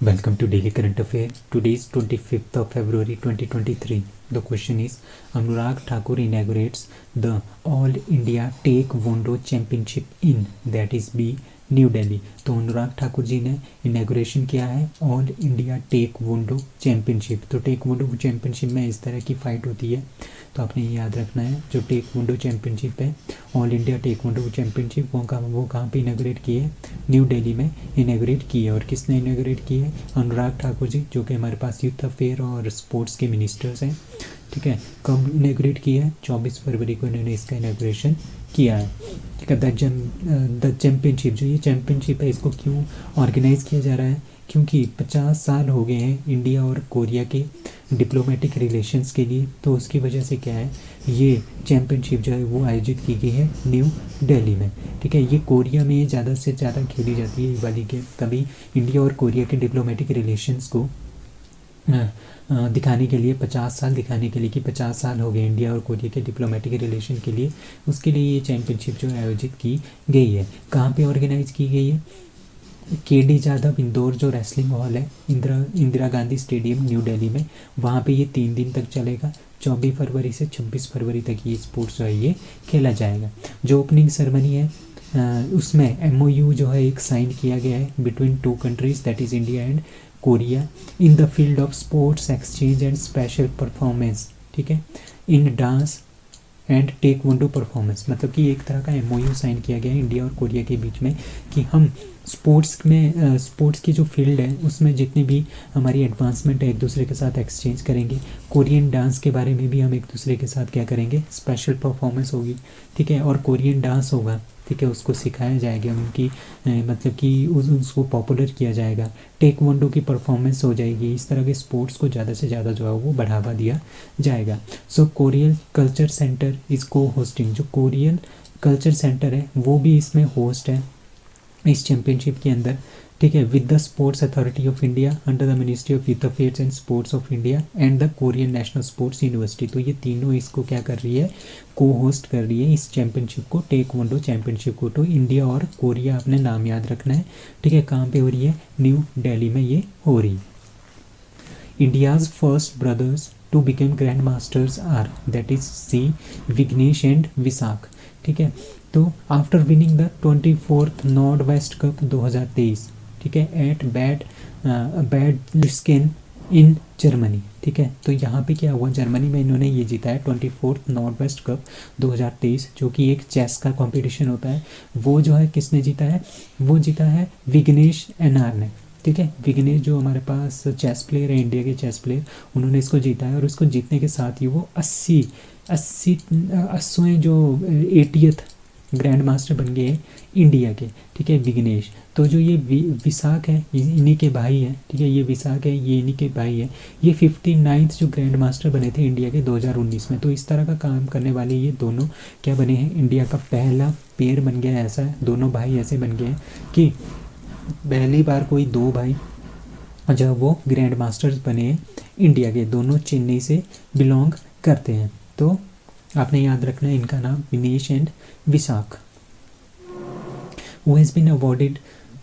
Welcome to Daily Current Affair. Today is 25th of February 2023. The question is Anurag Thakur inaugurates the All India Taekwondo Championship in that is B new Delhi. तो अनुराग ठाकुर जी ने inauguration किया है all India टेकवोंडो championship. तो टेकवोंडो championship में इस तरह की fight होती है, तो आपने ये याद रखना है। जो टेकवोंडो चैम्पियनशिप है, ऑल इंडिया टेकवोंडो चैम्पियनशिप, वो कहाँ पे इनॉग्रेट की है? न्यू दिल्ली में इनॉग्रेट की है। और किसने इनॉग्रेट की है? अनुराग ठाकुर जी, जो कि हमारे पास यूथ अफेयर और स्पोर्ट्स के मिनिस्टर्स हैं। ठीक है, कब इनॉग्रेट किया है? 24 फरवरी को इन्होंने इसका इनॉग्रेशन किया है। ठीक है, द चैम्पियनशिप, जो ये चैम्पियनशिप है, इसको क्यों ऑर्गेनाइज़ किया जा रहा है? क्योंकि 50 साल हो गए हैं इंडिया और कोरिया के डिप्लोमेटिक रिलेशंस के लिए। तो उसकी वजह से क्या है, ये चैम्पियनशिप जो है वो आयोजित की गई है न्यू दिल्ली में। ठीक है, ये कोरिया में ज़्यादा से ज़्यादा खेली जाती है ये वाली गेम। तभी इंडिया और कोरिया के डिप्लोमेटिक रिलेशंस को दिखाने के लिए, 50 साल दिखाने के लिए कि 50 साल हो गए इंडिया और कोरिया के डिप्लोमेटिक रिलेशन के लिए, उसके लिए ये चैम्पियनशिप जो है आयोजित की गई है। कहाँ पे ऑर्गेनाइज की गई है? के.डी. जाधव इंदौर जो रेसलिंग हॉल है, इंदिरा गांधी स्टेडियम न्यू दिल्ली में, वहाँ पे ये 3 दिन तक चलेगा। 24 फरवरी से 26 फरवरी तक ये स्पोर्ट्स जो है ये खेला जाएगा। जो ओपनिंग सेरेमनी है उसमें MOU जो है एक साइन किया गया है between 2 countries, that is India and Korea, in the field of sports exchange and special performance. ठीक है, इन डांस एंड टेकवोंडो परफॉर्मेंस, मतलब कि एक तरह का MOU साइन किया गया है इंडिया और कोरिया के बीच में कि हम स्पोर्ट्स की जो फील्ड है उसमें जितनी भी हमारी एडवांसमेंट है एक दूसरे के साथ एक्सचेंज करेंगे। कोरियन डांस के बारे में भी हम एक दूसरे के साथ क्या करेंगे, स्पेशल परफॉर्मेंस होगी। ठीक है, और कोरियन डांस होगा। ठीक है, उसको सिखाया जाएगा, उनकी मतलब कि उसको पॉपुलर किया जाएगा। टेकवोंडो की परफॉर्मेंस हो जाएगी। इस तरह के स्पोर्ट्स को ज़्यादा से ज़्यादा जो है वो बढ़ावा दिया जाएगा। सो कोरियन कल्चर सेंटर इसको होस्टिंग, जो कोरियन कल्चर सेंटर है वो भी इसमें होस्ट है इस चैम्पियनशिप के अंदर। ठीक है, with the sports authority of India under the ministry of youth affairs and sports of India and the Korean national sports university. तो ये तीनों इसको क्या कर रही है, को होस्ट कर रही है इस चैम्पियनशिप को, टेकवोंडो चैम्पियनशिप को। तो इंडिया और कोरिया, आपने नाम याद रखना है। ठीक है, कहाँ पे हो रही है? न्यू दिल्ली में ये हो रही है। India's first brothers to become grand masters are, that is C Vignesh and Vishakh. ठीक है, तो after winning the 24th north west cup 2023, ठीक है, at bad skin in Germany. ठीक है, तो यहाँ पे क्या हुआ, जर्मनी में इन्होंने ये जीता है 24th नॉर्थ वेस्ट कप 2023, जो कि एक चेस का कंपटीशन होता है। वो जो है किसने जीता है? वो जीता है विघ्नेश एनआर ने। ठीक है, विघ्नेश जो हमारे पास चेस प्लेयर है, इंडिया के चेस प्लेयर, उन्होंने इसको जीता है। और इसको जीतने के साथ ही वो 80वें जो 80th ग्रैंड मास्टर बन गए इंडिया के। ठीक है, विघ्नेश। तो जो ये विशाख है, इन्हीं के भाई हैं। ठीक है, ये विशाख है, ये इन्हीं के भाई हैं। ये 59th जो ग्रैंड मास्टर बने थे इंडिया के 2019 में। तो इस तरह का काम करने वाले ये दोनों क्या बने हैं, इंडिया का पहला पेयर बन गया है। ऐसा है, दोनों भाई ऐसे बन गए हैं कि पहली बार कोई 2 भाई जब वो ग्रैंड मास्टर्स बने हैं इंडिया के, दोनों चेन्नई से बिलोंग करते हैं। तो आपने याद रखना है इनका नाम, Vinesh and Vishakh. Who has been awarded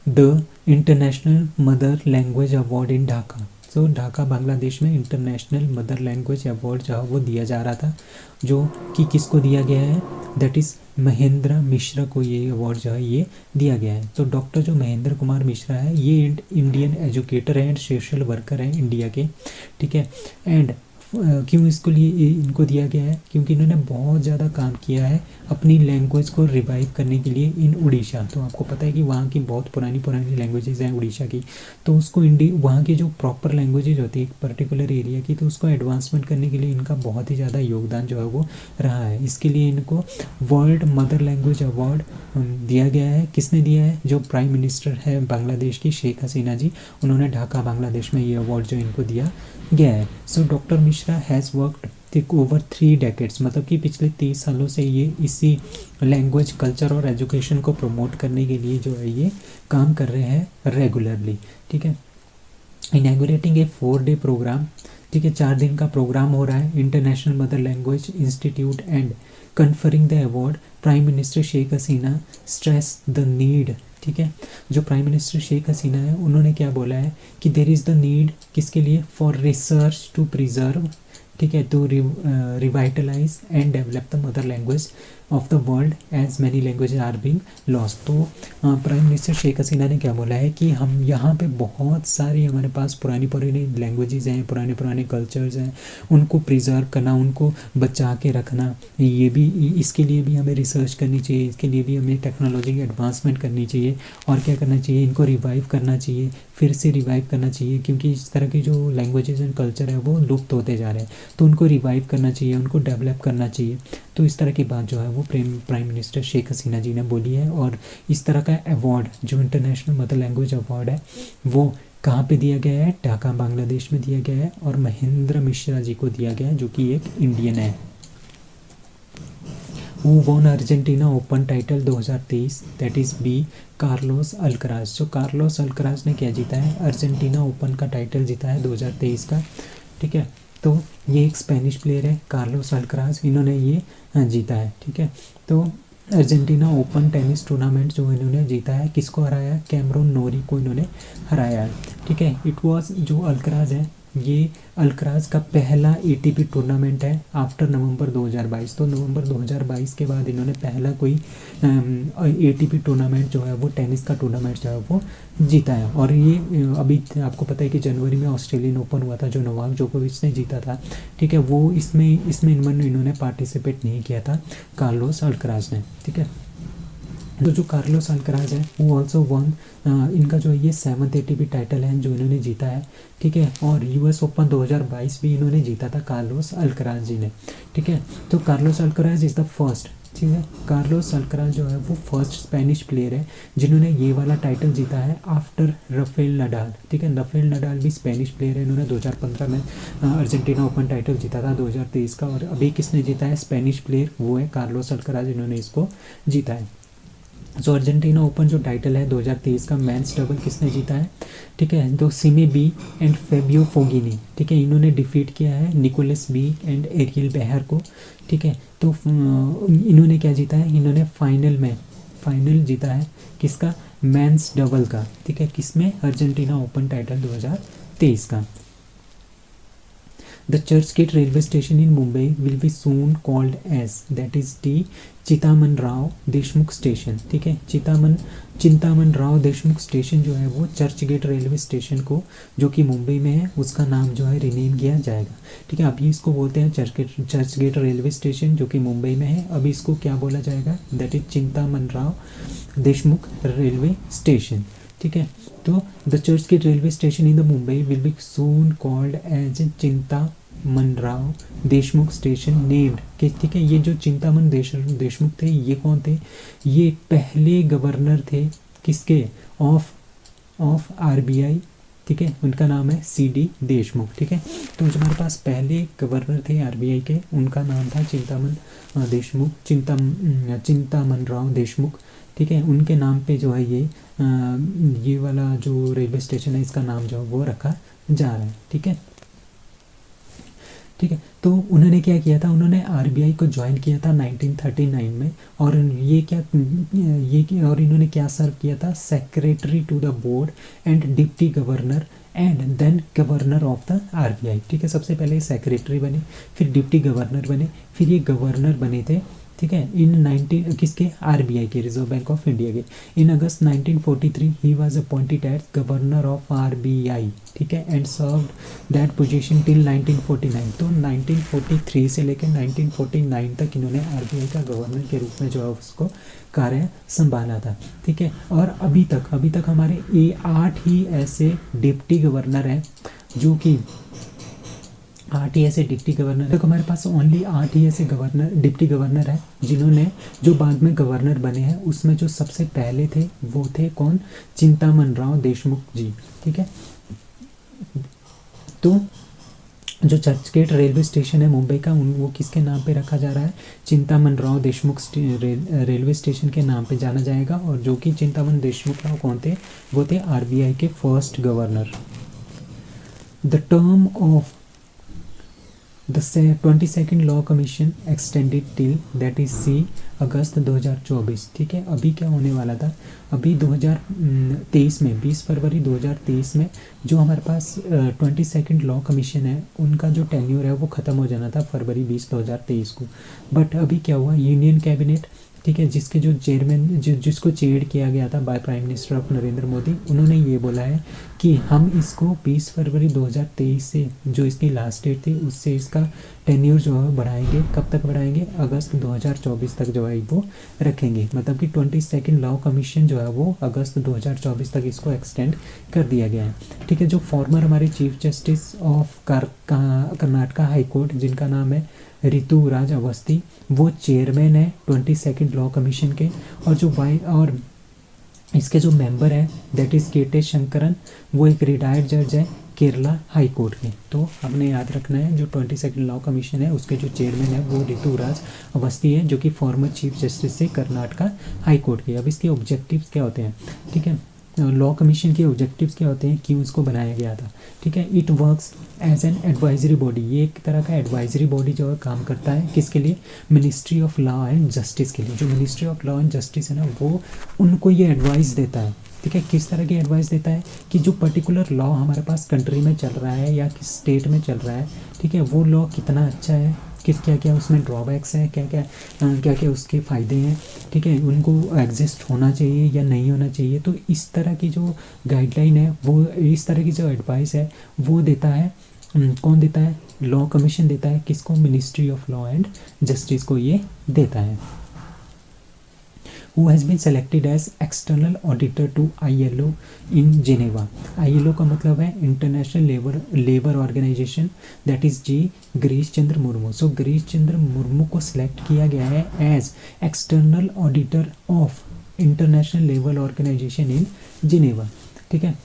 the international mother language award in Dhaka. So Dhaka Bangladesh में इंटरनेशनल मदर लैंग्वेज अवार्ड जो है वो दिया जा रहा था, जो कि किसको दिया गया है, दैट इज़ महेंद्र मिश्रा को ये अवार्ड जो है ये दिया गया है। तो डॉक्टर जो महेंद्र कुमार मिश्रा है, ये इंडियन एजुकेटर है एंड सोशल वर्कर है इंडिया के। ठीक है, एंड क्यों इसको लिए इनको दिया गया है, क्योंकि इन्होंने बहुत ज़्यादा काम किया है अपनी लैंग्वेज को रिवाइव करने के लिए इन उड़ीसा। तो आपको पता है कि वहाँ की बहुत पुरानी लैंग्वेजेस हैं उड़ीसा की। तो उसको वहाँ की जो प्रॉपर लैंग्वेजेज होती है एक पर्टिकुलर एरिया की, तो उसको एडवांसमेंट करने के लिए इनका बहुत ही ज़्यादा योगदान जो है वो रहा है। इसके लिए इनको वर्ल्ड मदर लैंग्वेज अवार्ड दिया गया है। किसने दिया है? जो प्राइम मिनिस्टर है बांग्लादेश की, शेख हसीना जी, उन्होंने ढाका बांग्लादेश में ये अवार्ड जो इनको दिया गया है। So doctor Mishra has worked over 3 decades, मतलब कि पिछले 30 सालों से ये इसी लैंग्वेज, कल्चर और एजुकेशन को प्रमोट करने के लिए जो है ये काम कर रहे हैं रेगुलरली। ठीक है, इनैगुरेटिंग ए 4-day प्रोग्राम। ठीक है, 4 दिन का प्रोग्राम हो रहा है international mother language institute and conferring the award, Prime Minister Sheikh Hasina stressed the need ठीक है। जो प्राइम मिनिस्टर शेख हसीना है उन्होंने क्या बोला है कि देयर इज़ द नीड किसके लिए, फॉर रिसर्च टू प्रिजर्व, ठीक है, to revitalise and develop the mother language of the world as many language are being lost. तो प्राइम मिनिस्टर शेख हसीना ने क्या बोला है कि हम यहाँ पे बहुत सारी हमारे पास पुरानी पुरानी लैंग्वेजेस हैं, पुराने पुराने कल्चर्स हैं, उनको प्रिजर्व करना, उनको बचा के रखना, ये भी इसके लिए भी हमें रिसर्च करनी चाहिए, इसके लिए भी हमें टेक्नोलॉजी की एडवांसमेंट करनी चाहिए और क्या करना चाहिए, इनको रिवाइव करना चाहिए, फिर से रिवाइव करना चाहिए, क्योंकि इस तरह की जो लैंग्वेजेस एंड कल्चर है वो लुप्त होते जा रहे हैं, तो उनको रिवाइव करना चाहिए, उनको डेवलप करना चाहिए। तो इस तरह की बात जो है वो प्राइम मिनिस्टर शेख हसीना जी ने बोली है। और इस तरह का अवार्ड जो इंटरनेशनल मदर लैंग्वेज अवार्ड है वो कहाँ पे दिया गया है, ढाका बांग्लादेश में दिया गया है और महेंद्र मिश्रा जी को दिया गया है जो कि एक इंडियन है। Who won Argentina open title 2023, that is B Carlos Alcaraz. जो कार्लोस अल्कराज ने क्या जीता है, अर्जेंटीना ओपन का टाइटल जीता है 2023 का, ठीक है। तो ये एक स्पेनिश प्लेयर है कार्लोस अल्कराज, इन्होंने ये जीता है, ठीक है। तो अर्जेंटीना ओपन टेनिस टूर्नामेंट जो इन्होंने जीता है, किसको हराया है, कैमरून नोरी को इन्होंने हराया है, ठीक है। इट वाज जो अल्कराज है ये अल्कराज का पहला एटीपी टूर्नामेंट है आफ्टर नवंबर 2022। तो नवंबर 2022 के बाद इन्होंने पहला कोई एटीपी टूर्नामेंट जो है वो टेनिस का टूर्नामेंट जो है वो जीता है। और ये अभी आपको पता है कि जनवरी में ऑस्ट्रेलियन ओपन हुआ था जो नोवाक जोकोविच ने जीता था, ठीक है, वो इसमें इन्होंने पार्टिसिपेट नहीं किया था कार्लोस अल्कराज ने, ठीक है। तो जो कार्लोस अल्कराज है वो ऑल्सो वन, इनका जो ये 7th एटीपी टाइटल है जो इन्होंने जीता है, ठीक है। और यूएस ओपन 2022 भी इन्होंने जीता था कार्लोस अल्कराज जी ने, ठीक है। तो Carlos Alcaraz is the first, ठीक है, कार्लोस अल्कराज जो है वो फर्स्ट स्पेनिश प्लेयर है जिन्होंने ये वाला टाइटल जीता है आफ्टर राफेल नडाल, ठीक है। राफेल नडाल भी स्पेनिश प्लेयर है, इन्होंने 2015 में अर्जेंटीना ओपन टाइटल जीता था 2023 का। और अभी किसने जीता है, स्पेनिश प्लेयर, वो है कार्लोस अल्कराज, इन्होंने इसको जीता है। जो अर्जेंटीना ओपन जो टाइटल है 2023 का मेंस डबल किसने जीता है, ठीक है, तो सिमी बी एंड फेबियो फोगिनी, ठीक है, इन्होंने डिफीट किया है Nicholas B and aerial Behar को, ठीक है। तो इन्होंने क्या जीता है, इन्होंने फाइनल जीता है किसका, मेंस डबल का, ठीक है, किसमें, अर्जेंटीना ओपन टाइटल 2023 का। The Churchgate railway station in Mumbai will be soon called as, that is the Chintaman Rao Deshmukh station, ठीक है। चिंतामन राव देशमुख स्टेशन जो है वो चर्च गेट रेलवे स्टेशन को जो कि मुंबई में है उसका नाम जो है रिनेम किया जाएगा, ठीक है। अभी इसको बोलते हैं चर्च गेट रेलवे स्टेशन जो कि मुंबई में है, अभी इसको क्या बोला जाएगा, that is Chintaman Rao Deshmukh railway station, ठीक है। तो the Churchgate railway station in the Mumbai will be soon called as Chintaman Rao Deshmukh station named, ठीक है। ये जो चिंतामन देशमुख थे ये कौन थे, ये पहले गवर्नर थे किसके, ऑफ आरबीआई, ठीक है, उनका नाम है सीडी देशमुख, ठीक है। तो जो हमारे पास पहले गवर्नर थे आरबीआई के उनका नाम था चिंतामन देशमुख, चिंतामन राव देशमुख, ठीक है। उनके नाम पे जो है ये वाला जो रेलवे स्टेशन है इसका नाम जो है वो रखा जा रहा है, ठीक है, ठीक है। तो उन्होंने क्या किया था, उन्होंने आरबीआई को ज्वाइन किया था 1939 में और और इन्होंने क्या सर्व किया था, secretary to the board and deputy governor and then governor of the RBI, ठीक है। सबसे पहले सेक्रेटरी बने, फिर डिप्टी गवर्नर बने, फिर ये गवर्नर बने थे, ठीक है, इन किसके, आरबीआई के, रिजर्व बैंक ऑफ इंडिया के। In August 1943 he was appointed as governor of RBI, ठीक है, and served that position till 1949। तो 1943 से लेकर 1949 तक इन्होंने आरबीआई का गवर्नर के रूप में जो है उसको कार्य संभाला था, ठीक है। और अभी तक हमारे 8 ही ऐसे डिप्टी गवर्नर हैं जो कि 8 ही ऐसे डिप्टी गवर्नर, तो हमारे पास ओनली 8 ही ऐसे डिप्टी गवर्नर है जिन्होंने जो बाद में गवर्नर बने हैं। उसमें जो सबसे पहले थे वो थे कौन, चिंतामन राव देशमुख जी, ठीक है। तो जो चर्चगेट रेलवे स्टेशन है मुंबई का वो किसके नाम पे रखा जा रहा है, चिंतामन राव देशमुख रेलवे स्टेशन के नाम पे जाना जाएगा। और जो कि चिंतामन देशमुख राव कौन थे, वो थे आरबीआई के first governor. The term of the 22nd law commission extended till that is see August 2024। ठीक है, अभी क्या होने वाला था, अभी 2023 में 20 फरवरी 2023 में जो हमारे पास 22nd लॉ कमीशन है उनका जो टेन्योर है वो ख़त्म हो जाना था फरवरी 20 2023 को। बट अभी क्या हुआ, यूनियन कैबिनेट, ठीक है, जिसके जो चेयरमैन जिसको चेयर किया गया था by prime minister of Narendra Modi, उन्होंने ये बोला है कि हम इसको 20 फरवरी 2023 से जो इसकी लास्ट डेट थी उससे इसका टेन्योर जो है बढ़ाएंगे। कब तक बढ़ाएंगे, अगस्त 2024 तक जो है वो रखेंगे। मतलब कि 22nd लॉ कमीशन जो है वो अगस्त 2024 तक इसको एक्सटेंड कर दिया गया है। ठीक है, जो फॉर्मर हमारे chief justice of Karnataka high court जिनका नाम है ऋतुराज अवस्थी, वो चेयरमैन है 22nd लॉ कमीशन के। और जो और इसके जो मेंबर हैं दैट इज़ के शंकरन, वो एक रिटायर्ड जज है केरला हाई कोर्ट के। तो हमने याद रखना है जो 22nd लॉ कमीशन है उसके जो चेयरमैन है वो ऋतुराज अवस्थी है, जो कि फॉर्मर चीफ जस्टिस से कर्नाटका हाई कोर्ट के। अब इसके ऑब्जेक्टिव्स क्या होते हैं, ठीक है, लॉ कमीशन के ऑब्जेक्टिव्स क्या होते हैं, क्यों इसको बनाया गया था। ठीक है, it works as an advisory body, ये एक तरह का एडवाइजरी बॉडी जो है काम करता है किसके लिए, ministry of law and justice के लिए। जो ministry of law and justice है ना वो उनको ये एडवाइस देता है। ठीक है, किस तरह की एडवाइस देता है कि जो पर्टिकुलर लॉ हमारे पास कंट्री में चल रहा है या किस स्टेट में चल रहा है, ठीक है, वो लॉ कितना अच्छा है, किस क्या क्या उसमें ड्रॉबैक्स हैं, क्या क्या उसके फ़ायदे हैं, ठीक है, उनको एग्जिस्ट होना चाहिए या नहीं होना चाहिए। तो इस तरह की जो गाइडलाइन है वो, इस तरह की जो एडवाइस है वो देता है, कौन देता है, लॉ कमीशन देता है। किसको, ministry of law and justice को ये देता है। Who has been selected as external auditor to ILO in Geneva। ILO का मतलब है international labour organisation, that is G Girish Chandra Murmu. So Girish Chandra Murmu को सिलेक्ट किया गया है as external auditor of international labour organisation in Geneva. ठीक है,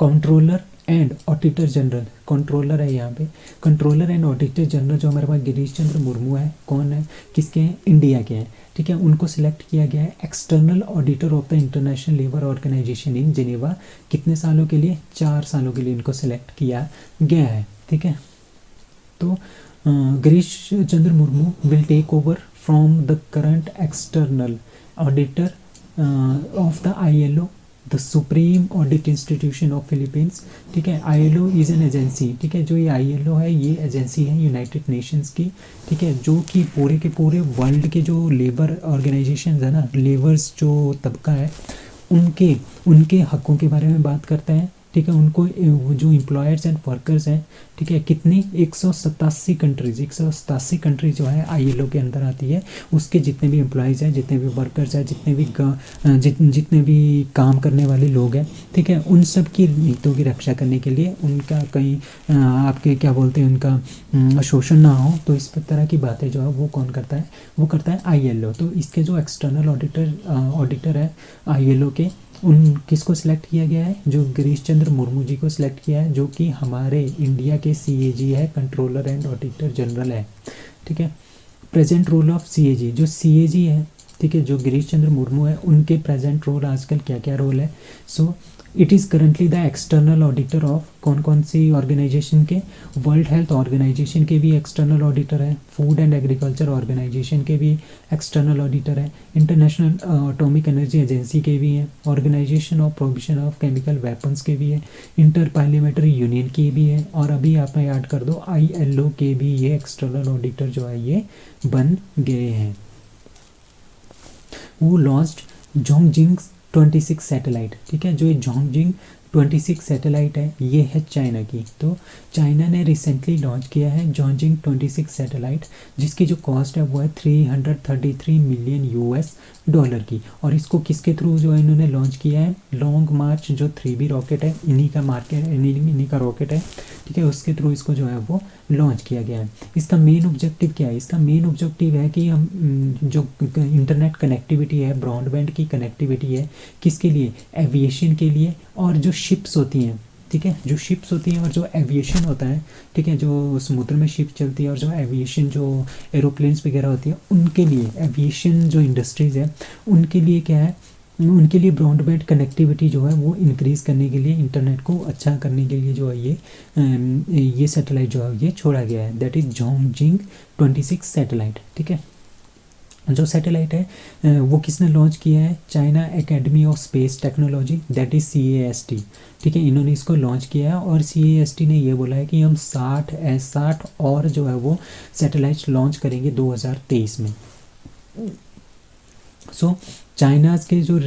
controller and auditor general, controller है यहाँ पे, कंट्रोलर एंड ऑडिटर जनरल जो हमारे पास गिरीश चंद्र मुर्मू है, कौन है, किसके हैं, इंडिया के हैं। ठीक है, उनको सिलेक्ट किया गया है external auditor of the international labour organisation in Geneva. कितने सालों के लिए, 4 सालों के लिए इनको सिलेक्ट किया गया है। ठीक है, तो Girish Chandra Murmu will take over from the current external auditor of the ILO, the supreme audit institution of Philippines. ठीक है, ILO इज़ एन एजेंसी। ठीक है, जो ये ILO है ये एजेंसी है यूनाइटेड नेशंस की। ठीक है, जो कि पूरे के पूरे वर्ल्ड के जो लेबर ऑर्गेनाइजेशन है ना, लेबर्स जो तबका है उनके हकों के बारे में बात करता है। ठीक है, उनको जो एम्प्लॉयर्स एंड वर्कर्स हैं, ठीक है, कितनी 187 कंट्रीज, 187 कंट्रीज जो है ILO के अंदर आती है। उसके जितने भी एम्प्लॉयज़ हैं, जितने भी वर्कर्स हैं, जितने भी काम करने वाले लोग हैं, ठीक है, उन सब की हितों की रक्षा करने के लिए, उनका कहीं आपके क्या बोलते हैं उनका शोषण ना हो, तो इस तरह की बातें जो है वो कौन करता है, वो करता है ILO। तो इसके जो एक्सटर्नल ऑडिटर है ILO के, उन किसको सिलेक्ट किया गया है, जो गिरीश चंद्र मुर्मू जी को सिलेक्ट किया है, जो कि हमारे इंडिया के CAG है, कंट्रोलर एंड ऑडिटर जनरल है। ठीक है, प्रेजेंट रोल ऑफ CAG, जो CAG है, ठीक है, जो गिरीश चंद्र मुर्मू है, उनके प्रेजेंट रोल आजकल क्या क्या रोल है। So it is currently the external auditor of कौन कौन सी ऑर्गेनाइजेशन के, वर्ल्ड हेल्थ ऑर्गेनाइजेशन के भी एक्सटर्नल ऑडिटर है, फूड एंड एग्रीकल्चर ऑर्गेनाइजेशन के भी एक्सटर्नल ऑडिटर है, इंटरनेशनल एटॉमिक एनर्जी एजेंसी के भी हैं, organisation of provision of chemical weapons के भी है, इंटर पार्लियामेंट्री यूनियन की भी है, और अभी आप याद कर दो ILO के भी ये एक्सटर्नल ऑडिटर जो है ये बन गए हैं। वो लॉन्च्ड जोंगजिंग 26 सैटेलाइट। ठीक है, जो ये जोंगजिंग 26 सैटेलाइट है ये है चाइना की। तो चाइना ने रिसेंटली लॉन्च किया है जोंगजिंग 26 सैटेलाइट, जिसकी जो कॉस्ट है वो है $333 मिलियन की। और इसको किसके थ्रू जो है इन्होंने लॉन्च किया है, लॉन्ग मार्च जो 3B रॉकेट है, इन्हीं का रॉकेट है। ठीक है, उसके थ्रू इसको जो है वो लॉन्च किया गया है। इसका मेन ऑब्जेक्टिव क्या है, इसका मेन ऑब्जेक्टिव है कि हम जो इंटरनेट कनेक्टिविटी है, ब्रॉडबैंड की कनेक्टिविटी है, किसके लिए, एविएशन के लिए, और जो शिप्स होती हैं, ठीक है, जो शिप्स होती हैं और जो एविएशन होता है, ठीक है, जो समुद्र में शिप चलती है और जो एविएशन जो एरोप्लेन्स वगैरह होती है, उनके लिए एविएशन जो इंडस्ट्रीज़ है उनके लिए क्या है, उनके लिए ब्रॉडबैंड कनेक्टिविटी जो है वो इंक्रीज़ करने के लिए, इंटरनेट को अच्छा करने के लिए जो है ये सैटेलाइट जो है ये छोड़ा गया है, दैट इज़ जोंगजिंग 26 सैटेलाइट। ठीक है, जो सैटेलाइट है वो किसने लॉन्च किया है? China academy of space technology, that is CAST। ठीक है, इन्होंने इसको लॉन्च किया है और CAST ने ये बोला है कि हम 60 और जो है वो सैटेलाइट्स लॉन्च करेंगे 2023 में। सो चाइनाज़ के जो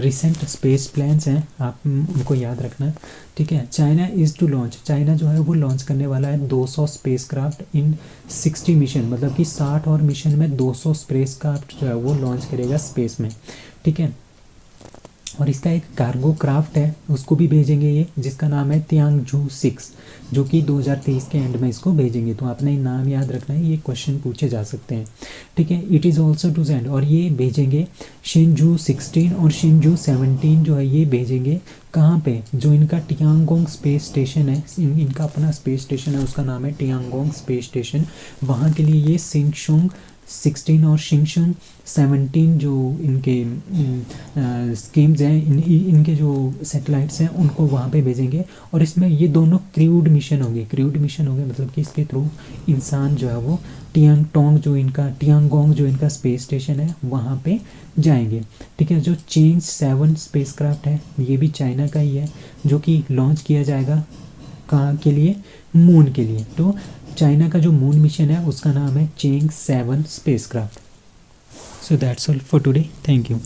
रिसेंट स्पेस प्लान्स हैं आप उनको याद रखना। ठीक है, China is to launch, China जो है वो लॉन्च करने वाला है 200 स्पेस क्राफ्ट इन 60 मिशन, मतलब कि 60 और मिशन में 200 स्पेस क्राफ्ट जो है वो लॉन्च करेगा स्पेस में। ठीक है, और इसका एक कार्गो क्राफ्ट है उसको भी भेजेंगे ये, जिसका नाम है तियांगजू 6, जो कि 2023 के एंड में इसको भेजेंगे। तो आपने नाम याद रखना है, ये क्वेश्चन पूछे जा सकते हैं। ठीक है, it is also to send, और ये भेजेंगे शिनजू 16 और शिनजू 17 जो है ये भेजेंगे कहाँ पे? जो इनका टियांगोंग स्पेस स्टेशन है, इनका अपना स्पेस स्टेशन है, उसका नाम है टियांगोंग स्पेस स्टेशन। वहाँ के लिए ये शिंगशुंग 16 और शिंगशुंग 17 जो इनके स्कीम्स हैं, इनके जो सैटेलाइट्स हैं उनको वहाँ पे भेजेंगे। और इसमें ये दोनों क्रूड मिशन होंगे, क्रूड मिशन होंगे मतलब कि इसके थ्रू इंसान जो है वो टियांगोंग जो इनका स्पेस स्टेशन है वहाँ पे जाएंगे। ठीक है, जो चेंज 7 स्पेस क्राफ्ट है ये भी चाइना का ही है, जो कि लॉन्च किया जाएगा कहाँ के लिए? मून के लिए। तो चाइना का जो मून मिशन है उसका नाम है Chang'e 7 spacecraft. So that's all for today, thank you.